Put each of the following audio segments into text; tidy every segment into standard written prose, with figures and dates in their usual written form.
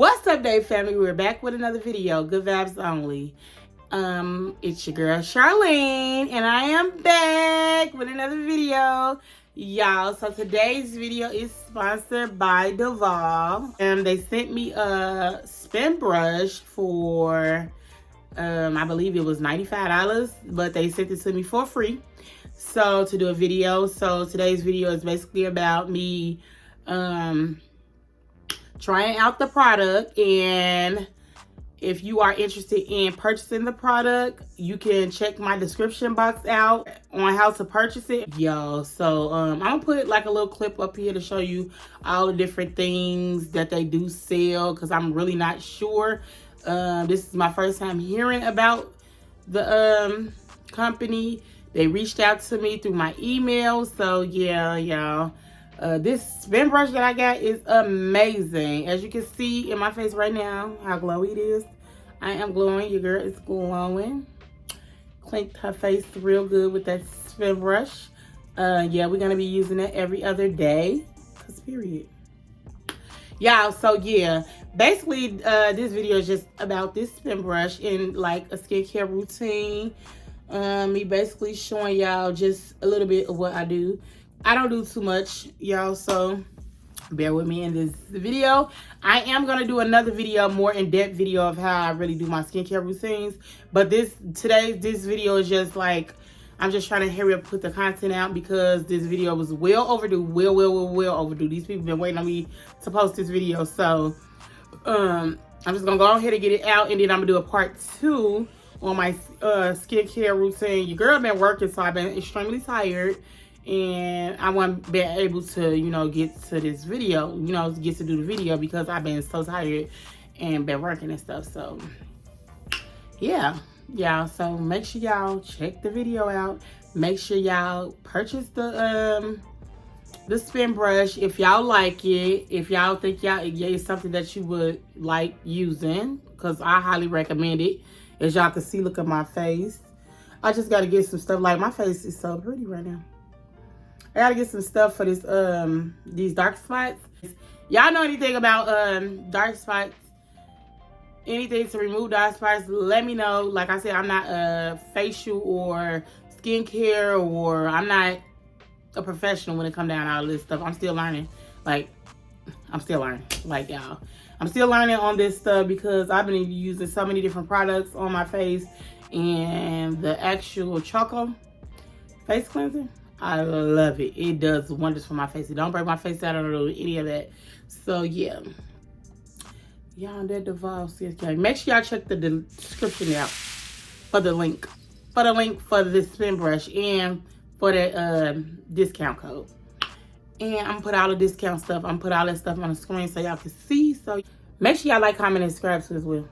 What's up, Dave family? We're back with another video. Good vibes only. It's your girl Charlene, and I am back with another video, y'all. So today's video is sponsored by Duvolle, and they sent me a spin brush for I believe it was $95, but they sent it to me for free. So to do a video. So today's video is basically about me trying out the product, and if you are interested in purchasing the product, you can check my description box out on how to purchase it, y'all. So I'm gonna put like a little clip up here to show you all the different things that they do sell, because I'm really not sure. This is my first time hearing about the company. They reached out to me through my email, so yeah, y'all. This spin brush that I got is amazing. As you can see in my face right now, how glowy it is. I am glowing. Your girl is glowing. Clinked her face real good with that spin brush. Yeah, we're going to be using it every other day. Cause period. Y'all, so yeah. Basically, this video is just about this spin brush in like a skincare routine. Me basically showing y'all just a little bit of what I do. I don't do too much, y'all, so bear with me in this video. I am going to do another video, more in-depth video of how I really do my skincare routines. But this video is just like, I'm just trying to hurry up, put the content out, because this video was well overdue, well overdue. These people have been waiting on me to post this video. So I'm just going to go ahead and get it out, and then I'm going to do a part 2 on my skincare routine. Your girl been working, so I've been extremely tired. And I wasn't been able to, you know, get to this video, you know, get to do the video because I've been so tired and been working and stuff. So, yeah, y'all. So make sure y'all check the video out. Make sure y'all purchase the spin brush if y'all like it. If y'all think it's something that you would like using, because I highly recommend it. As y'all can see, look at my face. I just got to get some stuff. Like, my face is so pretty right now. I gotta get some stuff for this these dark spots. Y'all know anything about dark spots? Anything to remove dark spots, let me know. Like I said, I'm not a facial or skincare, or I'm not a professional when it comes down to all this stuff. I'm still learning. Like, I'm still learning. Like, y'all, I'm still learning on this stuff because I've been using so many different products on my face, and the actual Choco face cleanser, I love it. It does wonders for my face. It don't break my face out. I don't do any of that. So, yeah. Y'all, that Duvolle skincare. Make sure y'all check the description out for the link. For the link for this spin brush and for the discount code. And I'm going to put all the discount stuff. I'm going to put all that stuff on the screen so y'all can see. So, make sure y'all like, comment, and subscribe to as well.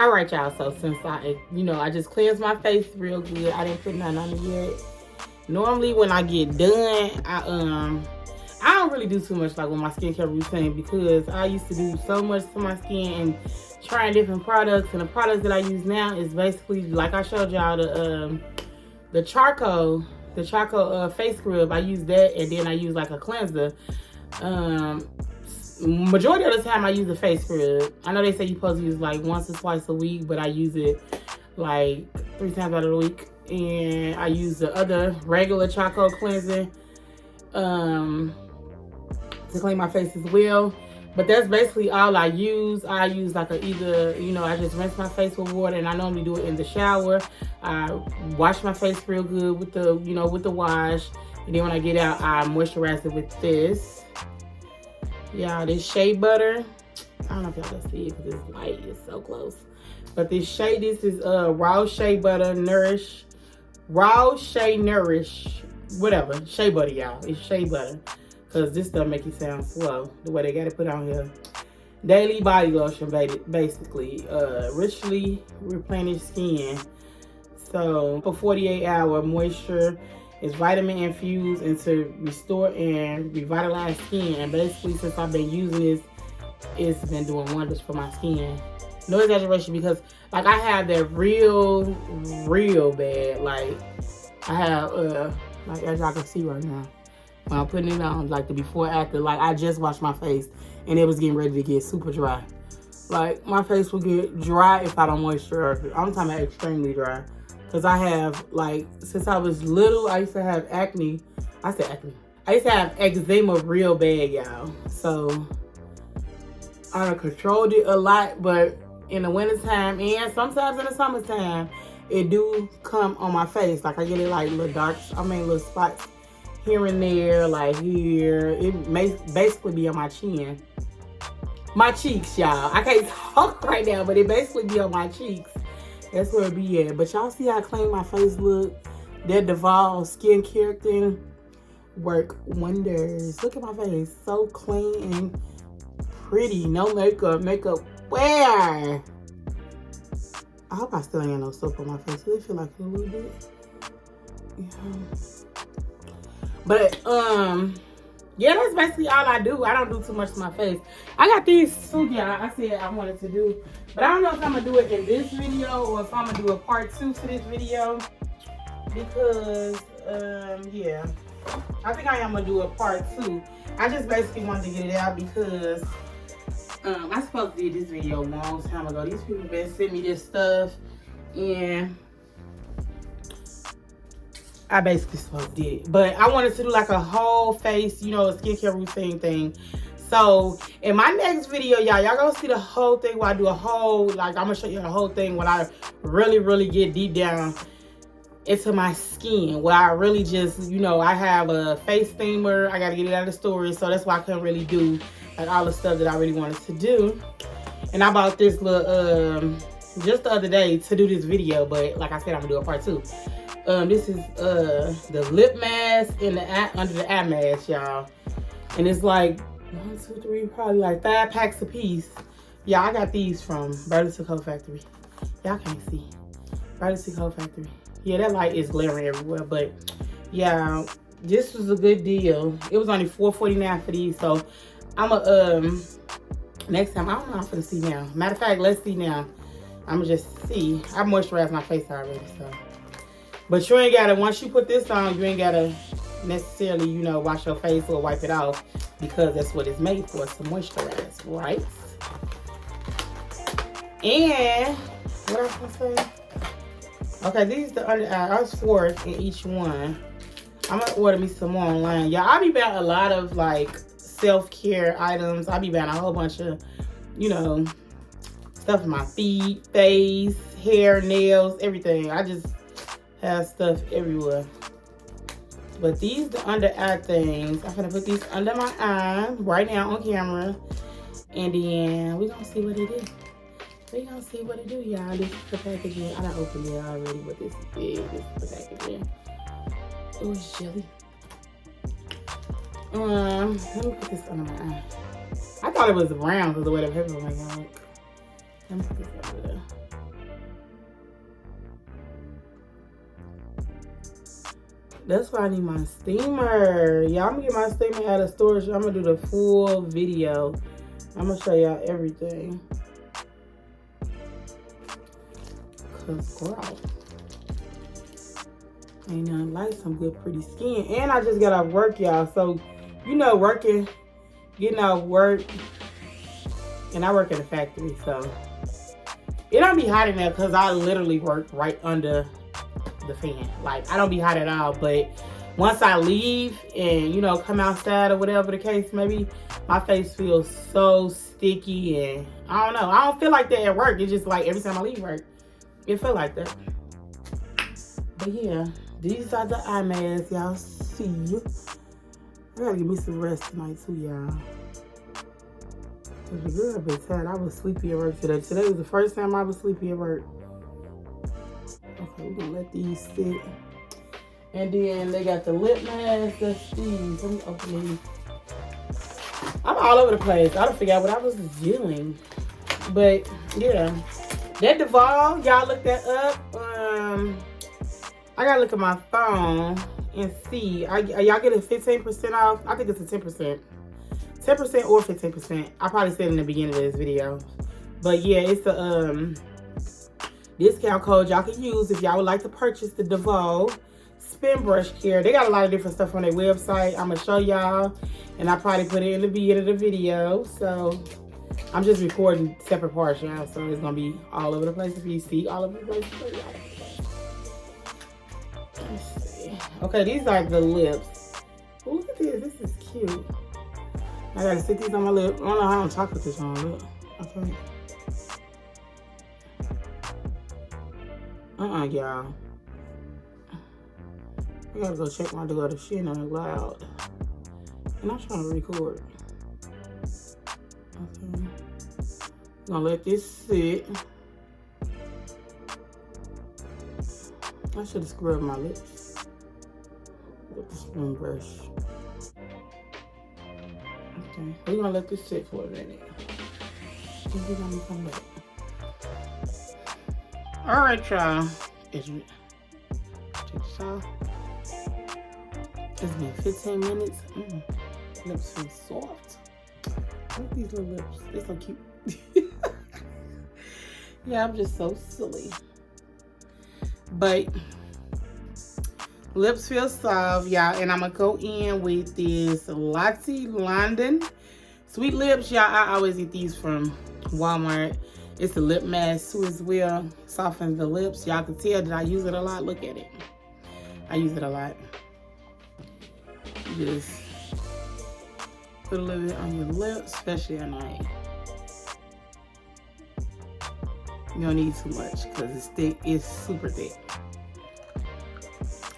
All right, y'all. So since I just cleansed my face real good. I didn't put nothing on it yet. Normally when I get done, I don't really do too much like with my skincare routine because I used to do so much to my skin and trying different products. And the products that I use now is basically like I showed y'all the charcoal face scrub. I use that, and then I use like a cleanser. Majority of the time I use a face scrub. I know they say you're supposed to use like once or twice a week, but I use it like 3 times out of the week. And I use the other regular charcoal cleanser to clean my face as well. But that's basically all I use. I use like either, I just rinse my face with water, and I normally do it in the shower. I wash my face real good with the, with the wash. And then when I get out, I moisturize it with this. Yeah, this shea butter. I don't know if y'all can see it because this light is so close. But this is raw shea butter, whatever. Shea butter, y'all. It's shea butter. Because this stuff make you sound slow. The way they got it put on here. Daily body lotion, basically. Richly replenished skin. So, for 48-hour moisture. It's vitamin infused and to restore and revitalize skin. And basically, since I've been using this, it's been doing wonders for my skin. No exaggeration, because like I have that real bad, like I have like as y'all can see right now. When I'm putting it on, like the before after, like I just washed my face and it was getting ready to get super dry. Like my face will get dry if I don't moisturize it. I'm talking about extremely dry. Cause I have like, since I was little, I used to have acne. I used to have eczema real bad, y'all. So I controlled it a lot, but in the wintertime and sometimes in the summertime, it do come on my face. Like I get it like little spots here and there, like here. It may basically be on my chin. My cheeks, y'all. I can't talk right now, but it basically be on my cheeks. That's where it be at. But y'all see how clean my face look? That Duvolle skincare thing work wonders. Look at my face. So clean and pretty. No makeup. Makeup where? I hope I still ain't got no soap on my face. Does it feel like a little bit? Yeah. But, yeah, that's basically all I do. I don't do too much to my face. I got these too, y'all. I said I wanted to do. But I don't know if I'm going to do it in this video or if I'm going to do a part 2 to this video. Because, yeah. I think I am going to do a part 2. I just basically wanted to get it out because I supposed to do this video a long time ago. These people been sending me this stuff. And I basically supposed to do it. But I wanted to do like a whole face, a skincare routine thing. So in my next video, y'all gonna see the whole thing where I do a whole, like I'm gonna show you the whole thing when I really get deep down into my skin. Where I really just, I have a face steamer. I gotta get it out of the storage. So that's why I couldn't really do like all the stuff that I really wanted to do. And I bought this little, just the other day to do this video. But like I said, I'm gonna do a part 2. This is the lip mask and the under the eye mask, y'all. And it's like 1, 2, 3, probably like 5 packs a piece. Yeah, I got these from Burlington Coat Factory. Y'all can't see. Burlington Coat Factory. Yeah, that light is glaring everywhere, but yeah, this was a good deal. It was only $4.49 for these, so I'm next time, I don't know if I'm gonna see now. Matter of fact, let's see now. I'm gonna just see. I moisturized my face already, so. But you ain't gotta, once you put this on, you ain't gotta necessarily, wash your face or wipe it off because that's what it's made for, to moisturize, right? And, what else was I say? Okay, these are the under eye. I was 4 in each one. I'm gonna order me some more online. Y'all, I be buying a lot of like self-care items. I be buying a whole bunch of, stuff for my feet, face, hair, nails, everything. I just have stuff everywhere. But these the under eye things. I'm gonna put these under my eye right now on camera. And then we're gonna see what it is. We're gonna see what it do, y'all. This is the packaging. I done opened it already, but this is big. This is the packaging. Oh, it's jelly. Let me put this under my eye. I thought it was brown because the way the paper went on. Let me put this over there. That's why I need my steamer. Yeah, I'm gonna get my steamer out of storage. I'm gonna do the full video. I'm gonna show y'all everything. Cause girl, ain't nothing like some good pretty skin. And I just got off work, y'all. So, you know, getting off work, and I work at a factory, so it don't be hot in there because I literally work right under the fan. Like, I don't be hot at all, but once I leave and, you know, come outside or whatever the case may be, my face feels so sticky, and I don't know. I don't feel like that at work. It's just like every time I leave work, it feel like that. But yeah, these are the eye masks, y'all see. I gotta give me some rest tonight too, y'all. The girl been tired. I was sleepy at work today. Today was the first time I was sleepy at work. Okay, we're gonna let these sit. And then they got the lip mask. That's these. Let me open these. I'm all over the place. I don't figure out what I was doing. But yeah. That Duvolle, y'all look that up. I gotta look at my phone and see. Are y'all getting 15% off? I think it's a 10%. 10% or 15%. I probably said in the beginning of this video. But yeah, it's the discount code y'all can use if y'all would like to purchase the Duvolle Spin Brush Care. They got a lot of different stuff on their website. I'm gonna show y'all, and I probably put it in the beginning of the video. So I'm just recording separate parts, y'all, so it's gonna be all over the place if you see all over the place. Let's see. Okay, these are the lips. Oh, look at this. This is cute. I gotta stick these on my lip. I don't know how I'm talking with this on my lip. Okay. Y'all. I gotta go check my daughter. She ain't not loud. And I'm trying to record. Okay. Gonna let this sit. I should have scrubbed my lips with the spoon brush. Okay, we're gonna let this sit for a minute. And we're gonna come back. Alright, y'all. Check this out. It's been 15 minutes. Lips feel soft. Look at these little lips. They're so cute. Yeah, I'm just so silly. But lips feel soft, y'all. And I'm going to go in with this Latte London Sweet Lips. Y'all, I always get these from Walmart. It's a lip mask too as well. Softens the lips. Y'all can tell that I use it a lot. Look at it. I use it a lot. Just put a little bit on your lips, especially at night. You don't need too much because it's thick. It's super thick.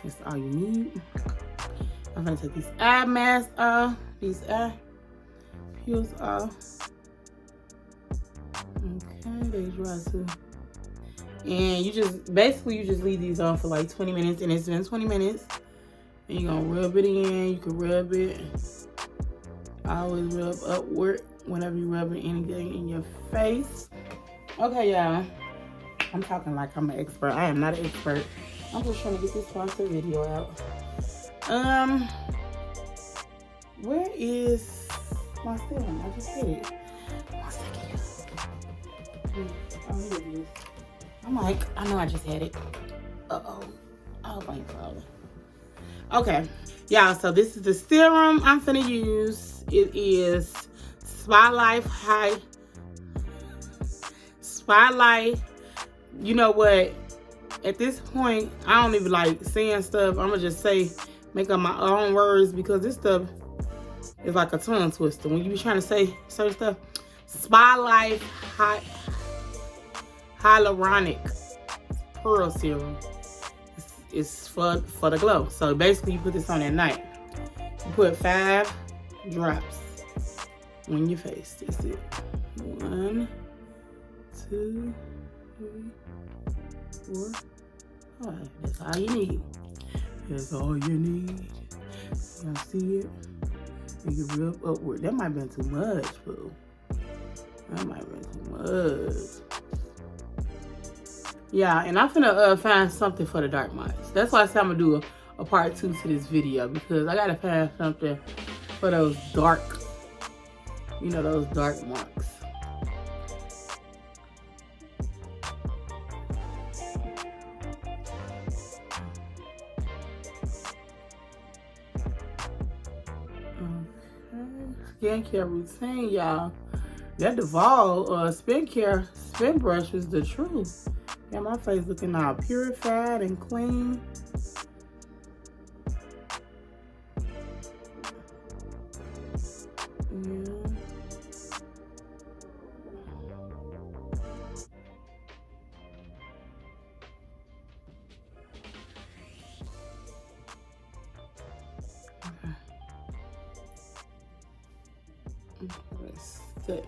That's all you need. I'm gonna take these eye masks off. These eye peels off. Okay, they dry too. And you just leave these on for like 20 minutes, and it's been 20 minutes. And you're gonna rub it in. You can rub it. I always rub upward whenever you're rubbing anything in your face. Okay, y'all. I'm talking like I'm an expert. I am not an expert. I'm just trying to get this sponsor video out. Where is my serum? I just hit it. 1 second. Oh, here it is. I'm like, I know I just had it. Uh-oh. I hope I ain't falling. Okay. Y'all, so this is the serum I'm finna use. It is Spotlight. You know what? At this point, I don't even like saying stuff. I'm gonna just make up my own words because this stuff is like a tongue twister. When you be trying to say certain stuff, Spotlight Hyaluronic Pearl Serum. It's for the glow. So basically, you put this on at night. You put 5 drops on your face. That's it. 1, 2, 3, 4, 5. That's all you need. That's all you need. Y'all see it? You can rub upward. That might have been too much, boo. That might have been too much. Yeah, and I'm finna find something for the dark marks. That's why I said I'm gonna do a part 2 to this video because I gotta find something for those dark, you know, those dark marks. Skincare routine, y'all. That Duvolle spin brush is the truth. Yeah, my face looking all purified and clean. Yeah. Okay. Let's sit.